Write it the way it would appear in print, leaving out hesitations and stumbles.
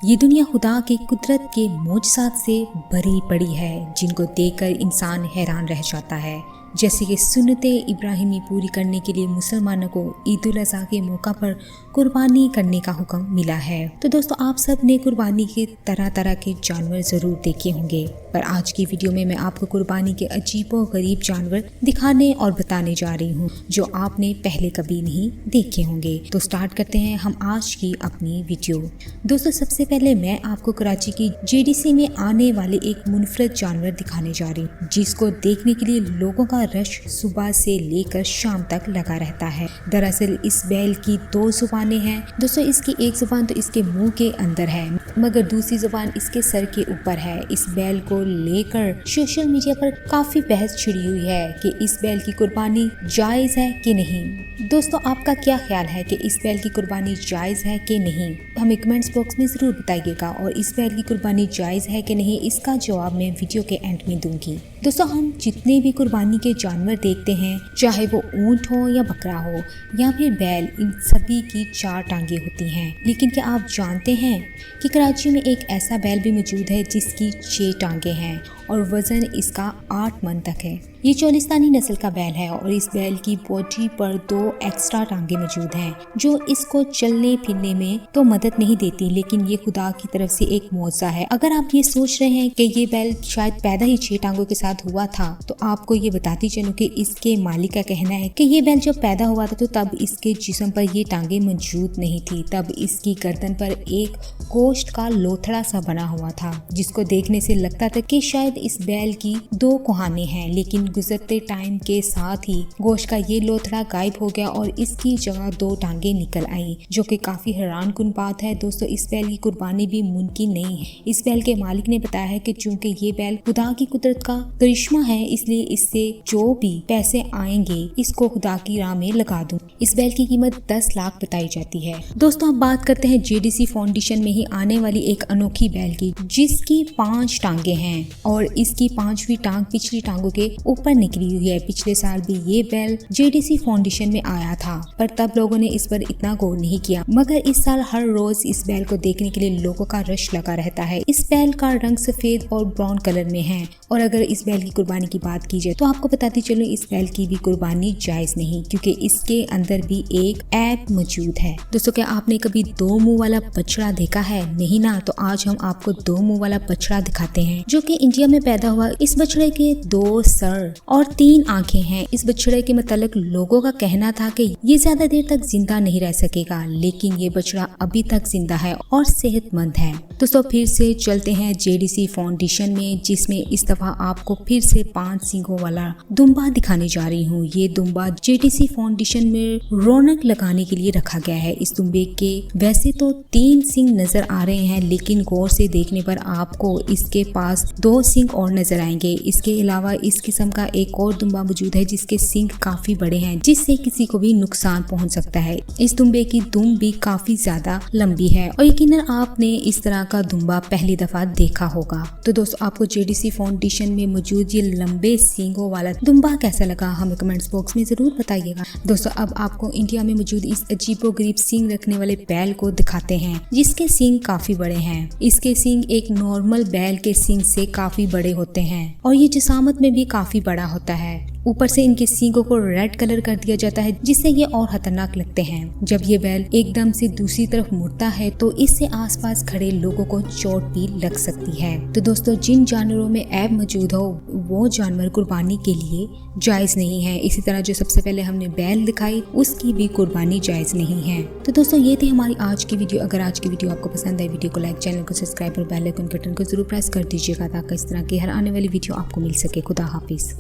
ये दुनिया खुदा की कुदरत के मोजज़ात से भरी पड़ी है, जिनको देखकर इंसान हैरान रह जाता है। जैसे कि सुन्नते इब्राहिमी पूरी करने के लिए मुसलमानों को ईद उल अज़हा के मौका पर कुर्बानी करने का हुक्म मिला है। तो दोस्तों, आप सब ने कुर्बानी के तरह तरह के जानवर ज़रूर देखे होंगे, पर आज की वीडियो में मैं आपको कुर्बानी के अजीबो गरीब जानवर दिखाने और बताने जा रही हूँ, जो आपने पहले कभी नहीं देखे होंगे। तो स्टार्ट करते हैं हम आज की अपनी वीडियो। दोस्तों, सबसे पहले मैं आपको कराची की JDC में आने वाले एक मुनफरद जानवर दिखाने जा रही हूँ, जिसको देखने के लिए लोगों का रश सुबह से लेकर शाम तक लगा रहता है। दरअसल इस बैल की 2 जुबानें हैं। दोस्तों, इसकी एक जुबान तो इसके मुंह के अंदर है, मगर दूसरी जुबान इसके सर के ऊपर है। इस बैल को लेकर सोशल मीडिया पर काफी बहस छिड़ी हुई है कि इस बैल की कुर्बानी जायज है कि नहीं। दोस्तों, आपका क्या ख्याल है कि इस बैल की कुर्बानी जायज है कि नहीं, हमें कमेंट्स बॉक्स में जरूर बताइएगा। और इस बैल की कुर्बानी जायज है कि नहीं, इसका जवाब मैं वीडियो के एंड में दूंगी। दोस्तों, हम जितने भी कुर्बानी के जानवर देखते हैं, चाहे वो ऊंट हो या बकरा हो या फिर बैल, इन सभी की 4 टांगे होती हैं। लेकिन क्या आप जानते हैं कि कराची में एक ऐसा बैल भी मौजूद है जिसकी 6 टांगे हैं और वजन इसका 8 मन तक है। ये चोलिस्तानी नस्ल का बैल है और इस बैल की बॉडी पर 2 एक्स्ट्रा टांगे मौजूद हैं, जो इसको चलने फिरने में तो मदद नहीं देती, लेकिन ये खुदा की तरफ से एक मौजज़ा है। अगर आप ये सोच रहे हैं कि ये बैल शायद पैदा ही 6 टांगों के साथ हुआ था, तो आपको ये बताती चलूं कि इसके मालिक का कहना है कि ये बैल जब पैदा हुआ था तो तब इसके जिस्म पर ये टांगे मौजूद नहीं थी। तब इसकी गर्दन पर एक गोश्त का लोथड़ा सा बना हुआ था, जिसको देखने से लगता था कि शायद इस बैल की 2 कुहाने हैं। लेकिन गुजरते टाइम के साथ ही गोश्त का ये लोथड़ा गायब हो गया और इसकी जगह 2 टांगे निकल आई, जो कि काफी हैरान कुन बात है। दोस्तों, इस बैल की कुर्बानी भी मुमकिन नहीं है। इस बैल के मालिक ने बताया है कि चूंकि ये बैल खुदा की कुदरत का करिश्मा है, इसलिए इससे जो भी पैसे आएंगे इसको खुदा की राह में लगा दूं। इस बैल की कीमत 10 लाख बताई जाती है। दोस्तों, अब बात करते हैं JDC फाउंडेशन में ही आने वाली एक अनोखी बैल की, जिसकी 5 टांगे हैं और इसकी 5वीं टांग पिछली टांगों के ऊपर निकली हुई है। पिछले साल भी ये बैल JDC फाउंडेशन में आया था, पर तब लोगों ने इस पर इतना गौर नहीं किया, मगर इस साल हर रोज इस बैल को देखने के लिए लोगों का रश लगा रहता है। इस बैल का रंग सफेद और ब्राउन कलर में है और अगर इस बैल की कुर्बानी की बात की जाए तो आपको बताती चलूं, इस बैल की भी कुर्बानी जायज नहीं, क्योंकि इसके अंदर भी एक ऐब मौजूद है। दोस्तों, क्या आपने कभी 2 मुंह वाला बछड़ा देखा है? नहीं ना? तो आज हम आपको 2 मुंह वाला बछड़ा दिखाते हैं, जो कि इंडिया में पैदा हुआ। इस बछड़े के 2 सर और 3 आंखें हैं। इस बछड़े के मतलब लोगों का कहना था कि ये ज्यादा देर तक जिंदा नहीं रह सकेगा, लेकिन ये बछड़ा अभी तक जिंदा है और सेहतमंद है। दोस्तों, फिर से चलते हैं JDC फाउंडेशन में, जिसमें इस दफा आपको फिर से 5 सींगों वाला दुम्बा दिखाने जा रही हूँ। ये दुम्बा JDC फाउंडेशन में रौनक लगाने के लिए रखा गया है। इस दुम्बे के वैसे तो 3 सींग नजर आ रहे हैं, लेकिन गौर से देखने पर आपको इसके पास 2 सींग और नजर आएंगे। इसके अलावा इस किस्म का एक और दुम्बा मौजूद है जिसके सींग काफी बड़े हैं, जिससे किसी को भी नुकसान पहुंच सकता है। इस दुम्बे की दुम भी काफी ज्यादा लंबी है और यकीनन आपने इस तरह का दुम्बा पहली दफा देखा होगा। तो दोस्तों, आपको JDC फाउंडेशन में मौजूद ये लंबे सींगों वाला दुम्बा कैसा लगा, हमें कमेंट्स बॉक्स में जरूर बताइएगा। दोस्तों, अब आपको इंडिया में मौजूद इस अजीबोगरीब सींग रखने वाले बैल को दिखाते हैं, जिसके सींग काफी बड़े हैं। इसके सींग एक नॉर्मल बैल के सींग से काफी बड़े होते हैं और ये जिसामत में भी काफी बड़ा होता है। ऊपर से इनके सींगों को रेड कलर कर दिया जाता है, जिससे ये और खतरनाक लगते हैं। जब ये बैल एकदम से दूसरी तरफ मुड़ता है तो इससे आसपास खड़े लोगों को चोट भी लग सकती है। तो दोस्तों, जिन जानवरों में ऐब मौजूद हो वो जानवर कुर्बानी के लिए जायज नहीं है। इसी तरह जो सबसे पहले हमने बैल दिखाई, उसकी भी कुर्बानी जायज नहीं है। तो दोस्तों, ये थी हमारी आज की वीडियो। अगर आज की वीडियो आपको पसंद आई, वीडियो को लाइक, चैनल को सब्सक्राइब और बेल आइकन बटन को जरूर प्रेस कर दीजिएगा, ताकि इस तरह की हर आने वाली वीडियो आपको मिल सके। खुदा हाफिज।